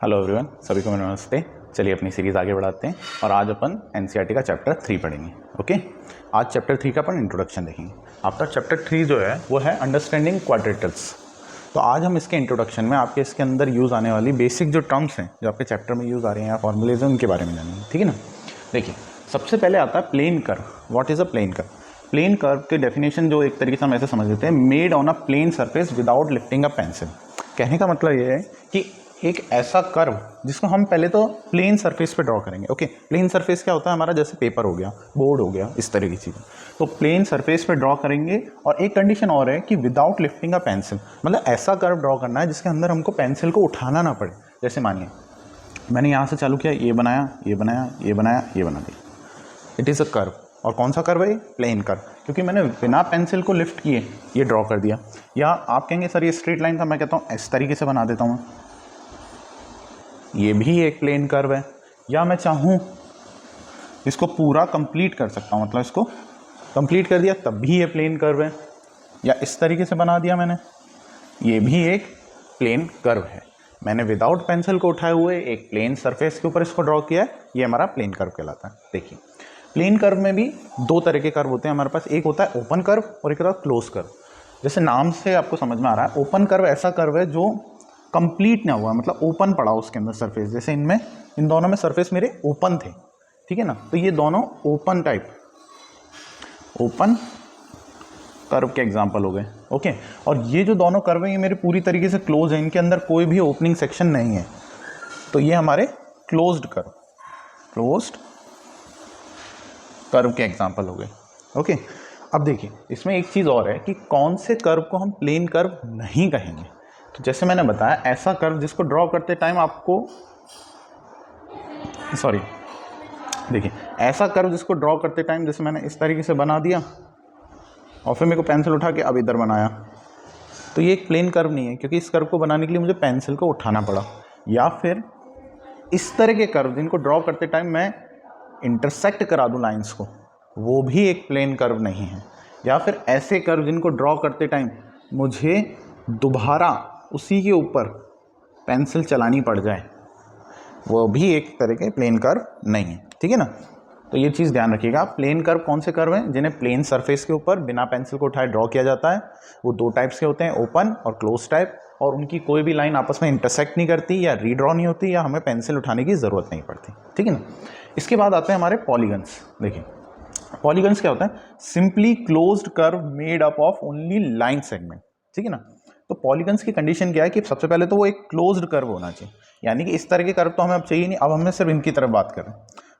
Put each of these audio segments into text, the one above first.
Hello everyone, सभी को नमस्ते। चलिए अपनी सीरीज़ आगे बढ़ाते हैं और आज अपन एनसीईआरटी का चैप्टर 3 पढ़ेंगे। ओके, आज चैप्टर 3 का अपन इंट्रोडक्शन देखेंगे। आपका चैप्टर 3 जो है वो है अंडरस्टैंडिंग क्वाड्रेटर्स। तो आज हम इसके इंट्रोडक्शन में आपके इसके अंदर यूज़ आने वाली बेसिक जो टर्म्स हैं जो आपके चैप्टर में यूज़ आ रहे हैं या फॉर्मूलेज हैं उनके बारे में जानेंगे। ठीक है ना। देखिए, सबसे पहले आता है plane curve. What is a plane curve? Plane curve की डेफिनेशन जो एक तरीके से हम ऐसे समझ लेते हैं, made on a plane surface without lifting a pencil. कहने का मतलब ये है कि एक ऐसा कर्व जिसको हम पहले तो प्लेन सरफेस पे ड्रॉ करेंगे। ओके, प्लेन सरफेस क्या होता है हमारा? जैसे पेपर हो गया, बोर्ड हो गया, इस तरह की चीज़ें। तो प्लेन सरफेस पे ड्रॉ करेंगे और एक कंडीशन और है कि विदाउट लिफ्टिंग अ पेंसिल, मतलब ऐसा कर्व ड्रॉ करना है जिसके अंदर हमको पेंसिल को उठाना ना पड़े। जैसे मानिए मैंने यहाँ से चालू किया, ये बनाया, ये बनाया, ये बनाया, ये बना दिया। It is a curve. और कौन सा कर्व है? प्लेन कर्व, क्योंकि मैंने बिना पेंसिल को लिफ्ट किए ये ड्रॉ कर दिया। या आप कहेंगे सर ये स्ट्रेट लाइन था, मैं कहता हूँ इस तरीके से बना देता हूँ, ये भी एक प्लेन कर्व है। या मैं चाहूँ इसको पूरा कंप्लीट कर सकता हूँ, मतलब इसको कंप्लीट कर दिया तब भी ये प्लेन कर्व है। या इस तरीके से बना दिया मैंने, ये भी एक प्लेन कर्व है। मैंने विदाउट पेंसिल को उठाए हुए एक प्लेन सरफेस के ऊपर इसको ड्रॉ किया है, ये हमारा प्लेन कर्व कहलाता है। देखिए, प्लेन कर्व में भी दो तरह के कर्व होते हैं हमारे पास। एक होता है ओपन कर्व और एक होता है क्लोज कर्व। जैसे नाम से आपको समझ में आ रहा है, ओपन कर्व ऐसा कर्व है जो कंप्लीट ना हुआ, मतलब ओपन पड़ा उसके अंदर सरफेस। जैसे इन दोनों में सरफेस मेरे ओपन थे, ठीक है ना। तो ये दोनों ओपन टाइप ओपन कर्व के एग्जाम्पल हो गए। ओके, और ये जो दोनों कर्व हैं ये मेरे पूरी तरीके से क्लोज है, इनके अंदर कोई भी ओपनिंग सेक्शन नहीं है। तो ये हमारे क्लोज्ड कर्व के एग्जाम्पल हो गए। ओके, अब देखिए इसमें एक चीज़ और है कि कौन से कर्व को हम प्लेन कर्व नहीं कहेंगे। तो जैसे मैंने बताया, ऐसा कर्व जिसको ड्रॉ करते टाइम आपको देखिए ऐसा कर्व जिसको ड्रॉ करते टाइम जैसे मैंने इस तरीके से बना दिया और फिर मेरे को पेंसिल उठा के अब इधर बनाया, तो ये एक प्लेन कर्व नहीं है, क्योंकि इस कर्व को बनाने के लिए मुझे पेंसिल को उठाना पड़ा। या फिर इस तरह के कर्व जिनको ड्रॉ करते टाइम मैं इंटरसेक्ट करा दूं लाइंस को, वो भी एक प्लेन कर्व नहीं है। या फिर ऐसे कर्व जिनको ड्रॉ करते टाइम मुझे दोबारा उसी के ऊपर पेंसिल चलानी पड़ जाए, वो भी एक तरह के प्लेन कर्व नहीं है। ठीक है ना। तो ये चीज़ ध्यान रखिएगा। प्लेन कर्व कौन से कर्व हैं? जिन्हें प्लेन सरफेस के ऊपर बिना पेंसिल को उठाए ड्रॉ किया जाता है। वो दो टाइप्स के होते हैं, ओपन और क्लोज टाइप, और उनकी कोई भी लाइन आपस में इंटरसेक्ट नहीं करती या रीड्रॉ नहीं होती या हमें पेंसिल उठाने की ज़रूरत नहीं पड़ती। ठीक है ना। इसके बाद आते हैं हमारे पॉलीगन्स। देखिए, पॉलीगन्स क्या होता है? Simply closed curve made up of only line segment. ठीक है ना। तो पॉलीगन्स की कंडीशन क्या है कि सबसे पहले तो वो एक क्लोज्ड कर्व होना चाहिए, यानी कि इस तरह के कर्व तो हमें अब चाहिए नहीं, अब हमें सिर्फ इनकी तरफ बात करें,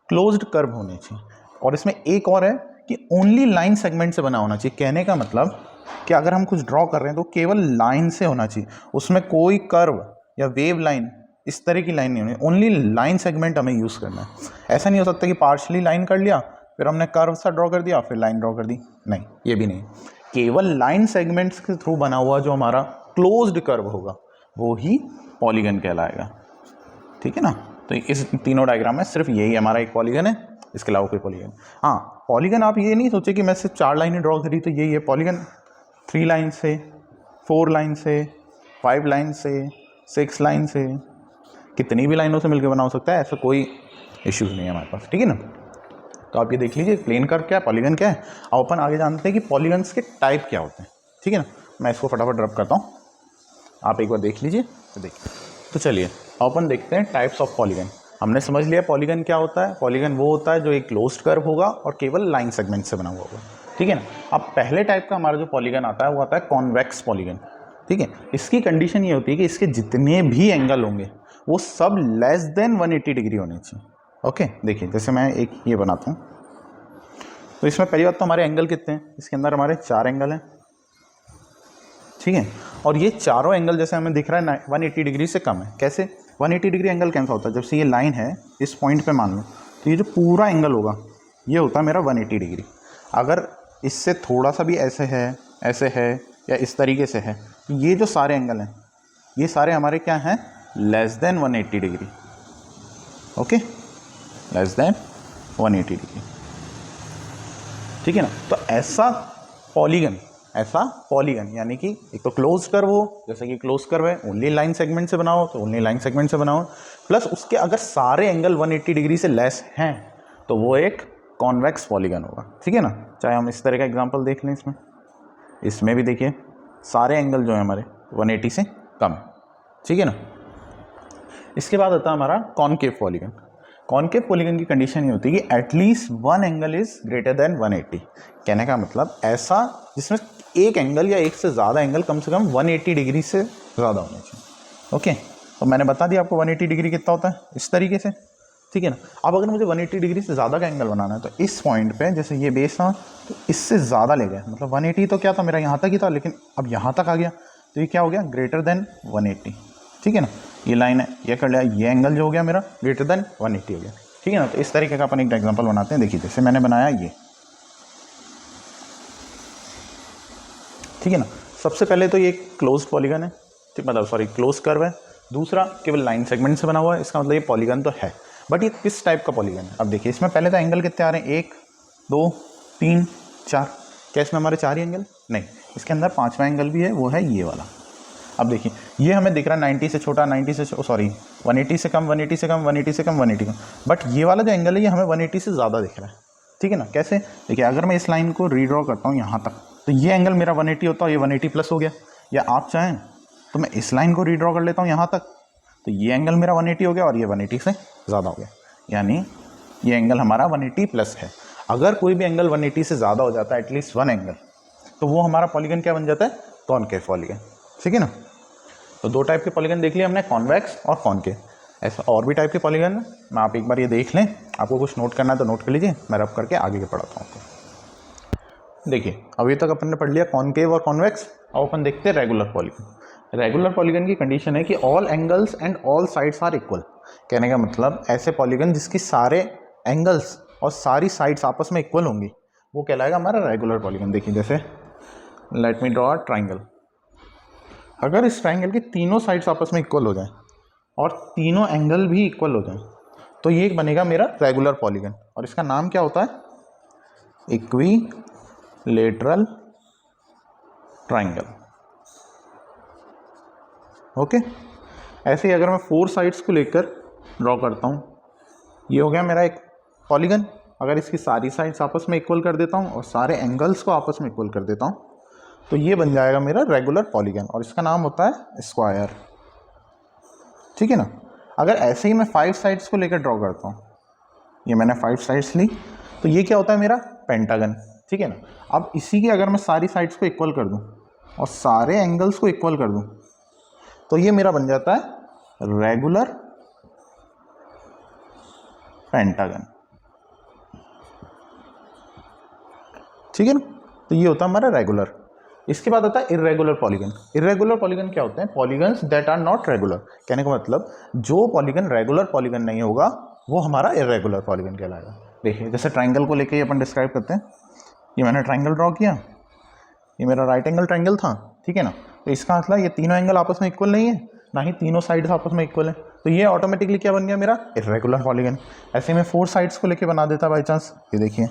क्लोज्ड कर्व होने चाहिए। और इसमें एक और है कि ओनली लाइन सेगमेंट से बना होना चाहिए। कहने का मतलब कि अगर हम कुछ ड्रॉ कर रहे हैं तो केवल लाइन से होना चाहिए, उसमें कोई कर्व या वेव लाइन इस तरह की लाइन नहीं होनी, ओनली लाइन सेगमेंट हमें यूज़ करना है। ऐसा नहीं हो सकता कि पार्शली लाइन कर लिया फिर हमने कर्व सा ड्रॉ कर दिया फिर लाइन ड्रॉ कर दी, नहीं, ये भी नहीं। केवल लाइन सेगमेंट्स के थ्रू बना हुआ जो हमारा क्लोज्ड कर्व होगा वो ही पॉलीगन कहलाएगा। ठीक है ना। तो इस तीनों डायग्राम में सिर्फ यही हमारा एक पॉलीगन है, इसके अलावा कोई पॉलीगन। हाँ, पॉलीगन आप ये नहीं सोचे कि मैं सिर्फ 4 लाइनें ड्रॉ करी तो यही है पॉलीगन। 3 लाइन से, 4 लाइन से, 5 लाइन से, 6 लाइन से, कितनी भी लाइनों से मिलकर बना हो सकता है, ऐसा कोई इश्यूज नहीं है हमारे पास। ठीक है ना। तो आप ये देख लीजिए प्लेन कर्व क्या है, पॉलीगन क्या है। अब अपन आगे जानते हैं कि पॉलीगन्स के टाइप क्या होते हैं। ठीक है ना। मैं इसको फटाफट ड्रॉप करता हूँ, आप एक बार देख लीजिए। तो देखिए, तो चलिए अपन देखते हैं टाइप्स ऑफ पॉलीगन। हमने समझ लिया पॉलीगन क्या होता है। पॉलीगन वो होता है जो एक क्लोज्ड कर्व होगा और केवल लाइन सेगमेंट से बना हुआ होगा। ठीक है ना। अब पहले टाइप का हमारा जो पॉलीगन आता है वो आता है कॉन्वेक्स पॉलीगन। ठीक है। इसकी कंडीशन ये होती है कि इसके जितने भी एंगल होंगे वो सब लेस देन 180 डिग्री होने चाहिए। ओके, देखिए जैसे मैं एक ये बनाता हूँ, तो इसमें पहली बात तो हमारे एंगल कितने हैं? इसके अंदर हमारे 4 एंगल हैं। ठीक है। और ये चारों एंगल जैसे हमें दिख रहा है 180 डिग्री से कम है। कैसे 180 डिग्री एंगल कैसा होता है? जब से ये लाइन है इस पॉइंट पे मान लो, तो ये जो पूरा एंगल होगा ये होता है मेरा 180 डिग्री। अगर इससे थोड़ा सा भी ऐसे है या इस तरीके से है, तो ये जो सारे एंगल हैं ये सारे हमारे क्या हैं? Less than 180 degree. Okay, less than 180 degree. ठीक है ना। तो ऐसा पॉलीगन यानी कि एक तो क्लोज कर्व हो, जैसे कि क्लोज कर्व है ओनली लाइन सेगमेंट से बनाओ तो ओनली लाइन सेगमेंट से बनाओ, प्लस उसके अगर सारे एंगल 180 डिग्री से लेस हैं तो वो एक कॉन्वेक्स पॉलीगन होगा, ठीक है ना। चाहे हम इस तरह का एग्जांपल देख लें, इसमें भी देखिए सारे एंगल जो है हमारे 180 से कम है, ठीक है ना। इसके बाद आता है हमारा कॉनकेव पॉलीगन। कॉनकेव पॉलीगन की कंडीशन ये होती है कि at least one angle is greater than 180। कहने का मतलब ऐसा जिसमें एक एंगल या एक से ज़्यादा एंगल कम से कम 180 डिग्री से ज़्यादा होना चाहिए। ओके, तो मैंने बता दिया आपको 180 डिग्री कितना होता है, इस तरीके से, ठीक है ना। अब अगर मुझे 180 डिग्री से ज़्यादा का एंगल बनाना है तो इस पॉइंट पे जैसे ये बेस था तो इससे ज़्यादा ले गए, मतलब 180 तो क्या था मेरा यहाँ तक ही था, लेकिन अब यहाँ तक आ गया तो ये क्या हो गया, ग्रेटर देन 180, ठीक है ना। ये लाइन है, ये कर लिया, ये एंगल जो हो गया मेरा ग्रेटर देन 180 हो गया, ठीक है ना। तो इस तरीके का अपन एक एग्जाम्पल बनाते हैं। देखिए जैसे मैंने बनाया ये, ठीक है ना। सबसे पहले तो ये क्लोज पॉलीगन है, ठीक, मतलब सॉरी क्लोज कर्व है। दूसरा केवल लाइन सेगमेंट से बना हुआ है, इसका मतलब ये पॉलीगन तो है, बट ये किस टाइप का पॉलीगन है। अब देखिए इसमें पहले तो एंगल कितने आ रहे हैं, 1 2 3 4। क्या इसमें हमारे 4 ही एंगल? नहीं, इसके अंदर 5वां एंगल भी है, वो है ये वाला। अब देखिए ये हमें दिख रहा है 90 से छोटा, 90 से सॉरी 180 से कम, 180 से कम, 180 से कम, 180 कम, बट ये वाला जो एंगल है ये हमें 180 से ज़्यादा दिख रहा है, ठीक है ना। कैसे? देखिए अगर मैं इस लाइन को रीड्रॉ करता हूँ यहाँ तक तो ये एंगल मेरा 180 होता है, ये 180 प्लस हो गया। या आप चाहें तो मैं इस लाइन को रीड्रॉ कर लेता हूँ यहाँ तक, तो ये एंगल मेरा 180 हो गया और ये 180 से ज़्यादा हो गया, यानी ये एंगल हमारा 180 प्लस है। अगर कोई भी एंगल 180 से ज़्यादा हो जाता है, एटलीस्ट वन एंगल, तो वो हमारा पॉलीगन क्या बन जाता है, कॉनकेव पॉलीगन, ठीक है ना। तो दो टाइप के पॉलीगन देख लिया हमने, कॉन्वेक्स और कॉनकेव। ऐसा और भी टाइप के पॉलीगन है, मैं आप एक बार ये देख लें, आपको कुछ नोट करना है तो नोट कर लीजिए, मैं रब करके आगे के पढ़ाता हूँ आपको। देखिए अभी तक अपन ने पढ़ लिया कॉनकेव और कॉन्वेक्स, अब अपन देखते हैं रेगुलर पॉलीगन। रेगुलर पॉलीगन की कंडीशन है कि all angles and all sides are equal. कहने का मतलब ऐसे पॉलीगन जिसकी सारे एंगल्स और सारी साइड्स आपस में इक्वल होंगी वो कहलाएगा हमारा रेगुलर पॉलीगन। देखिए जैसे let me draw a triangle, अगर इस ट्राइंगल की तीनों साइड्स आपस में इक्वल हो जाएं और तीनों एंगल भी इक्वल हो जाएं तो ये बनेगा मेरा रेगुलर पॉलीगन, और इसका नाम क्या होता है, इक्विलेटरल ट्राइंगल। ओके, ऐसे ही अगर मैं 4 साइड्स को लेकर ड्रॉ करता हूँ, ये हो गया मेरा एक पॉलीगन। अगर इसकी सारी साइड्स आपस में इक्वल कर देता हूँ और सारे एंगल्स को आपस में इक्वल कर देता हूँ तो ये बन जाएगा मेरा रेगुलर पॉलीगन, और इसका नाम होता है स्क्वायर, ठीक है ना। अगर ऐसे ही मैं 5 साइड्स को लेकर ड्रॉ करता हूँ, ये मैंने 5 साइड्स ली, तो ये क्या होता है मेरा पेंटागन, ठीक है ना। अब इसी की अगर मैं सारी साइड्स को इक्वल कर दूँ और सारे एंगल्स को इक्वल कर दूँ तो ये मेरा बन जाता है रेगुलर पेंटागन, ठीक है ना। तो ये होता है हमारा रेगुलर। इसके बाद आता है इर्रेगुलर पॉलीगन। इर्रेगुलर पॉलीगन क्या होते हैं, polygons that are not regular. कहने का मतलब जो पॉलीगन रेगुलर पॉलीगन नहीं होगा वो हमारा इर्रेगुलर पॉलीगन कहलाएगा। देखिए जैसे ट्राइंगल को लेके अपन डिस्क्राइब करते हैं, ये मैंने ट्राइंगल ड्रॉ किया, ये मेरा राइट एंगल ट्राइंगल था, ठीक है ना। तो इसका मतलब ये तीनों एंगल आपस में इक्वल नहीं है, ना ही तीनों साइड्स आपस में इक्वल है, तो ये ऑटोमेटिकली क्या बन गया मेरा इर्रेगुलर पॉलीगन। ऐसे में 4 साइड्स को लेके बना देता बाई चांस, ये देखिए,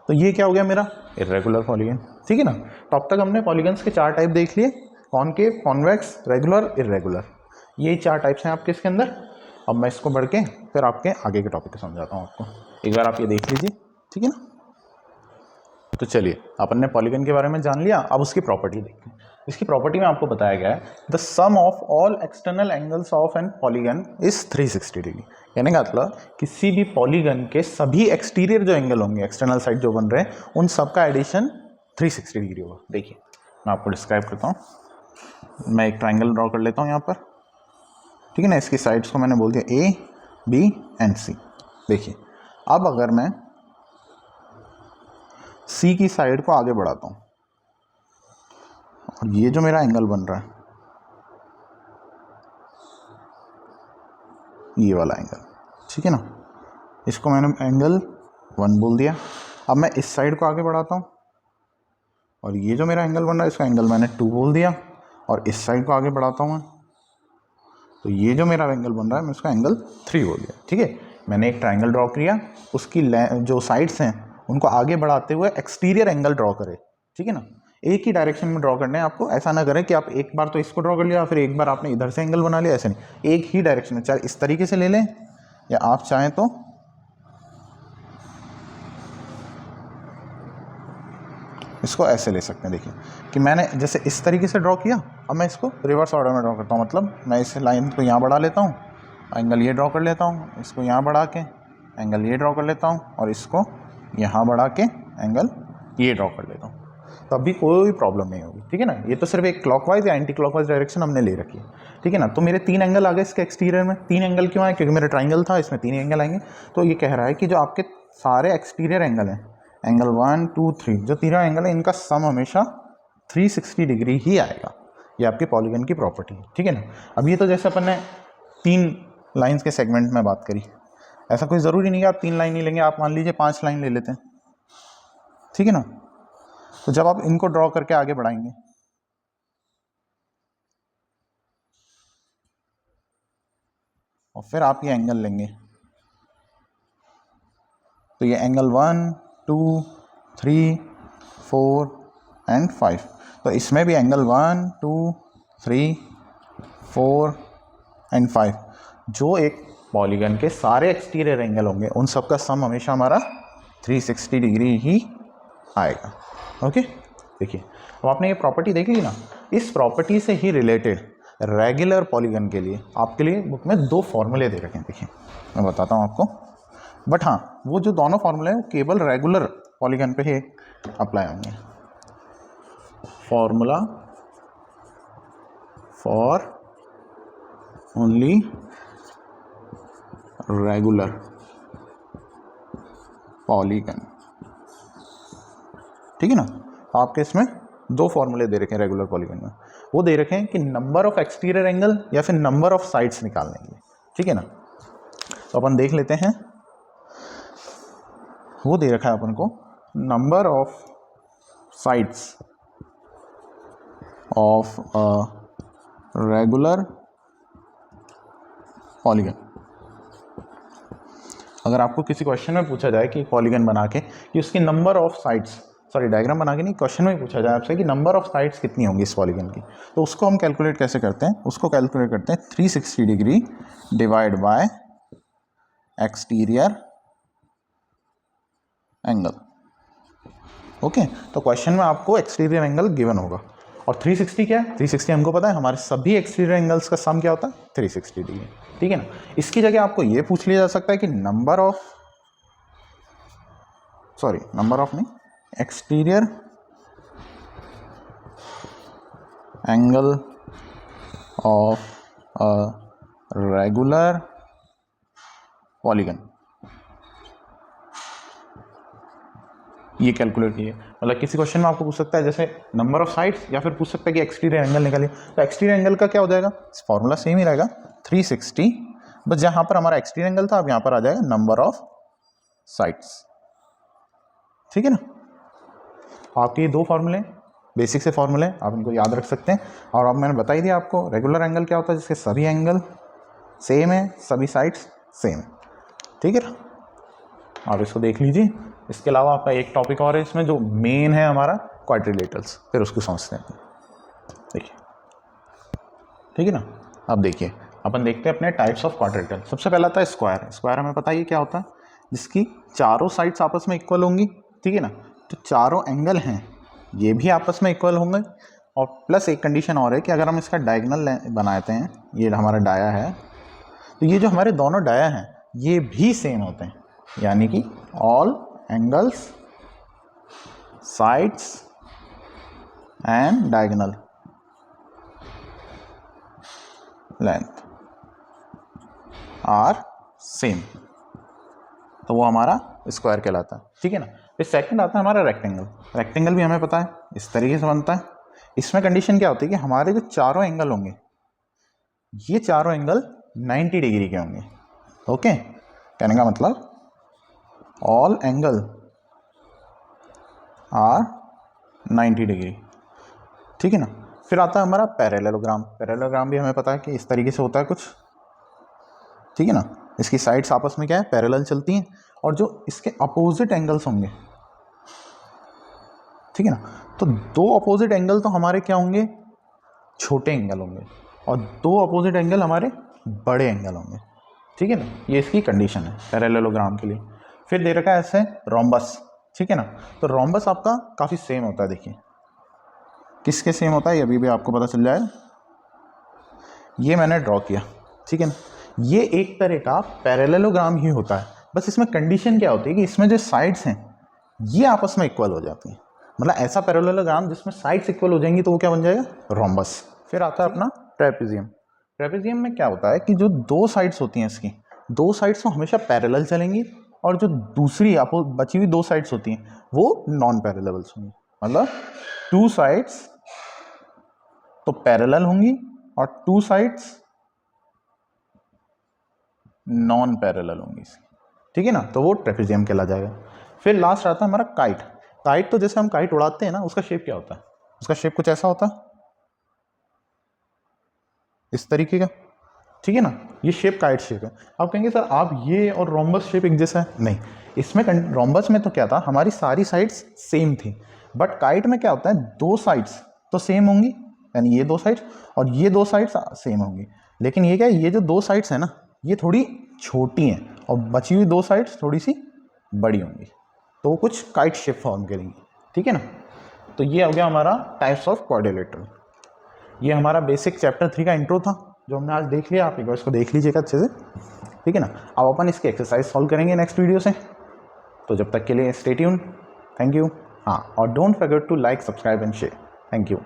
तो ये क्या हो गया मेरा इर्रेगुलर पॉलीगन, ठीक है ना। तो अब तक हमने पॉलीगन्स के 4 टाइप देख लिए, कॉनकेव, कॉन्वेक्स, रेगुलर, इर्रेगुलर, ये 4 टाइप्स हैं आपके इसके अंदर। अब मैं इसको बढ़ के फिर आपके आगे के टॉपिक को समझाता हूँ आपको, एक बार आप ये देख लीजिए, ठीक है ना। तो चलिए अपन ने पॉलीगन के बारे में जान लिया, अब उसकी प्रॉपर्टी देखते हैं। इसकी प्रॉपर्टी में आपको बताया गया है the sum of all external angles of an polygon is 360 degree. कहने का मतलब किसी भी पॉलीगन के सभी एक्सटीरियर जो एंगल होंगे, एक्सटर्नल साइड जो बन रहे हैं, उन सब का एडिशन 360 डिग्री होगा। देखिए मैं आपको डिस्क्राइब करता हूँ, मैं एक ट्राइंगल ड्रॉ कर लेता हूँ यहाँ पर, ठीक है ना। इसकी साइड्स को मैंने बोल दिया ए, बी एंड सी। देखिए अब अगर मैं सी की साइड को आगे बढ़ाता हूँ और ये जो मेरा एंगल बन रहा है, ये वाला एंगल, ठीक है ना, इसको मैंने एंगल 1 बोल दिया। अब मैं इस साइड को आगे बढ़ाता हूँ और ये जो मेरा एंगल बन रहा है इसका एंगल मैंने 2 बोल दिया, और इस साइड को आगे बढ़ाता हूँ मैं, तो ये जो मेरा एंगल बन रहा है मैं इसका एंगल 3 बोल दिया, ठीक है। मैंने एक ट्राइंगल ड्रॉ किया, उसकी जो साइड्स हैं उनको आगे बढ़ाते हुए एक्सटीरियर एंगल ड्रॉ करे, ठीक है ना। एक ही डायरेक्शन में ड्रॉ करने हैं आपको। ऐसा ना करें कि आप एक बार तो इसको ड्रॉ कर लिया फिर एक बार आपने इधर से एंगल बना लिया, ऐसे नहीं, एक ही डायरेक्शन में, चाहे इस तरीके से ले लें या आप चाहें तो इसको ऐसे ले सकते हैं। देखिए कि मैंने जैसे इस तरीके से ड्रॉ किया, अब मैं इसको रिवर्स ऑर्डर में ड्रॉ करता हूँ। मतलब मैं इस लाइन को यहाँ बढ़ा लेता हूँ, एंगल ये ड्रॉ कर लेता हूँ, इसको यहाँ बढ़ा के एंगल ये ड्रॉ कर लेता हूँ, और इसको यहाँ बढ़ा के एंगल ये ड्रॉ कर लेता हूँ, तब भी कोई प्रॉब्लम नहीं होगी। ठीक है ना। ये तो सिर्फ एक क्लॉकवाइज या एंटी क्लॉकवाइज डायरेक्शन हमने ले रखी है। ठीक है ना। तो मेरे 3 एंगल आ गए इसके एक्सटीरियर में। 3 एंगल क्यों आए? क्योंकि मेरा ट्राइंगल था, इसमें 3 एंगल आएंगे। तो ये कह रहा है कि जो आपके सारे एक्सटीरियर एंगल हैं, एंगल 1 2 3, जो तीनों एंगल है इनका सम हमेशा 360 डिग्री ही आएगा। ये आपके पॉलीगन की प्रॉपर्टी है। ठीक है ना। अब ये तो जैसे अपन ने 3 लाइन्स के सेगमेंट में बात करी, ऐसा कोई ज़रूरी नहीं है आप 3 लाइन ही लेंगे, आप मान लीजिए 5 लाइन ले लेते हैं। ठीक है ना। तो जब आप इनको ड्रॉ करके आगे बढ़ाएंगे और फिर आप ये एंगल लेंगे, तो ये एंगल 1 2 3 4 एंड 5, तो इसमें भी एंगल 1 2 3 4 एंड 5, जो एक पॉलीगन के सारे एक्सटीरियर एंगल होंगे उन सब का सम हमेशा हमारा 360 डिग्री ही आएगा। ओके। देखिए अब आपने ये प्रॉपर्टी देख ली ना, इस प्रॉपर्टी से ही रिलेटेड रेगुलर पॉलीगन के लिए आपके लिए बुक में 2 फॉर्मूले दे रखे हैं। देखिए मैं बताता हूँ आपको, बट हाँ वो जो दोनों फॉर्मूले हैं वो केवल रेगुलर पॉलीगन पे ही अप्लाई होंगे। Formula for only regular polygon. ठीक है ना। आपके इसमें 2 फॉर्मूले दे रखे हैं रेगुलर पॉलीगन में। वो दे रखे हैं कि नंबर ऑफ एक्सटीरियर एंगल या फिर नंबर ऑफ साइड्स निकालने के लिए। ठीक है ना। तो अपन देख लेते हैं, वो दे रखा है अपन को number of sides of a regular polygon. अगर आपको किसी क्वेश्चन में पूछा जाए कि पॉलीगन बना के कि उसकी number of sides, sorry diagram बना के नहीं, क्वेश्चन में पूछा जाए आपसे कि नंबर ऑफ साइड्स कितनी होंगी इस पॉलीगन की, तो उसको हम कैलकुलेट कैसे करते हैं? उसको कैलकुलेट करते हैं 360 degree divide by exterior angle. Okay. तो क्वेश्चन में आपको एक्सटीरियर एंगल गिवन होगा, और 360 क्या है? 360 हमको पता है, हमारे सभी एक्सटीरियर एंगल्स का सम क्या होता है? 360 डिग्री। ठीक है ना। इसकी जगह आपको ये पूछ लिया जा सकता है कि नंबर ऑफ नहीं, exterior angle of a regular polygon, ये कैलकुलेट कीजिए। मतलब किसी क्वेश्चन में आपको पूछ सकता है जैसे नंबर ऑफ साइड्स, या फिर पूछ सकता है कि एक्सटीरियर एंगल निकालिए, तो एक्सटीरियर एंगल का क्या हो जाएगा? फॉर्मूला सेम ही रहेगा 360, बस जहां पर हमारा एक्सटीरियर एंगल था अब यहां पर आ जाएगा नंबर ऑफ साइड्स। ठीक है ना। आपके ये 2 फॉर्मूले बेसिक से फॉर्मूले, आप इनको याद रख सकते हैं। और अब मैंने बता ही दिया आपको रेगुलर एंगल क्या होता है, जिसके सभी एंगल सेम है, सभी साइड्स सेम है। ठीक है ना। आप इसको देख लीजिए। इसके अलावा आपका एक टॉपिक और है इसमें जो मेन है हमारा, क्वाड्रिलेटरल्स, फिर उसको समझते हैं। देखिए ठीक है ना। अब देखिए अपन देखते हैं अपने टाइप्स ऑफ क्वाड्रिलेटरल। सबसे पहला आता है स्क्वायर। स्क्वायर हमें पता ही क्या होता है, जिसकी चारों साइड्स आपस में इक्वल होंगी। ठीक है ना। तो चारों एंगल हैं ये भी आपस में इक्वल होंगे, और प्लस एक कंडीशन और है कि अगर हम इसका डायगोनल बनाते हैं, ये हमारा डाया है, तो ये जो हमारे दोनों डाया हैं ये भी सेम होते हैं, यानी कि all angles sides and diagonal length are same, तो वो हमारा स्क्वायर कहलाता है। ठीक है ना। फिर सेकंड आता है हमारा रेक्टेंगल। रेक्टेंगल भी हमें पता है इस तरीके से बनता है। इसमें कंडीशन क्या होती है कि हमारे जो चारों एंगल होंगे, ये चारों एंगल 90 डिग्री के होंगे। ओके। कहने का मतलब ऑल एंगल आर 90 डिग्री। ठीक है ना। फिर आता है हमारा पैरेललोग्राम। पैरेललोग्राम भी हमें पता है कि इस तरीके से होता है कुछ। ठीक है ना। इसकी साइड्स आपस में क्या है, पैरेलल चलती हैं, और जो इसके अपोजिट एंगल्स होंगे ठीक है ना। तो दो अपोजिट एंगल तो हमारे क्या होंगे, छोटे एंगल होंगे, और दो अपोजिट एंगल हमारे बड़े एंगल होंगे, ठीक है ना। ये इसकी कंडीशन है पैरेललोग्राम के लिए। फिर दे रखा है ऐसे रोम्बस, ठीक है ना। तो रोम्बस आपका काफ़ी सेम होता है, देखिए किसके सेम होता है ये अभी भी आपको पता चल जाएगा। ये मैंने ड्रॉ किया, ठीक है ना। ये एक तरह का पैरेललोग्राम ही होता है, बस इसमें कंडीशन क्या होती है कि इसमें जो साइड्स हैं ये आपस में इक्वल हो जाती हैं। मतलब ऐसा पैरेललोग्राम जिसमें साइड्स इक्वल हो जाएंगी तो वो क्या बन जाएगा, रोम्बस। फिर आता है अपना ट्रेपेजियम। ट्रेपेजियम में क्या होता है कि जो दो साइड्स होती हैं इसकी, दो साइड्स तो हमेशा पैरेलल चलेंगी, और जो दूसरी बची हुई दो साइड्स होती हैं वो नॉन पैरेलल्स होंगी। मतलब टू साइड्स तो पैरेलल होंगी और टू साइड्स नॉन पैरेलल होंगी, ठीक है ना। तो वो ट्रेपेजियम कहला जाएगा। फिर लास्ट आता है हमारा काइट। काइट तो जैसे हम काइट उड़ाते हैं ना, उसका शेप क्या होता है, उसका शेप कुछ ऐसा होता है, इस तरीके का, ठीक है ना। ये शेप काइट शेप है। आप कहेंगे सर आप ये और रोम्बस शेप एक जैसा है, नहीं। इसमें रोम्बस में तो क्या था, हमारी सारी साइड्स सेम थी, बट काइट में क्या होता है, दो साइड्स तो सेम होंगी, यानी ये दो साइड्स और ये दो साइड्स सेम होंगी, लेकिन ये क्या है, ये जो दो साइड्स है ना ये थोड़ी छोटी हैं और बची हुई दो साइड्स थोड़ी सी बड़ी होंगी, तो वो कुछ काइट शेप फॉर्म करेंगी, ठीक है ना। तो ये हो गया हमारा टाइप्स ऑफ क्वाड्रिलेटरल। ये हमारा बेसिक चैप्टर 3 का इंट्रो था जो हमने आज देख लिया। आप एक बार इसको देख लीजिएगा अच्छे से, ठीक है ना। अब अपन इसकी एक्सरसाइज सॉल्व करेंगे नेक्स्ट वीडियो से। तो जब तक के लिए स्टे ट्यून्ड, थैंक यू। हाँ, और don't forget to like, subscribe and share. Thank you.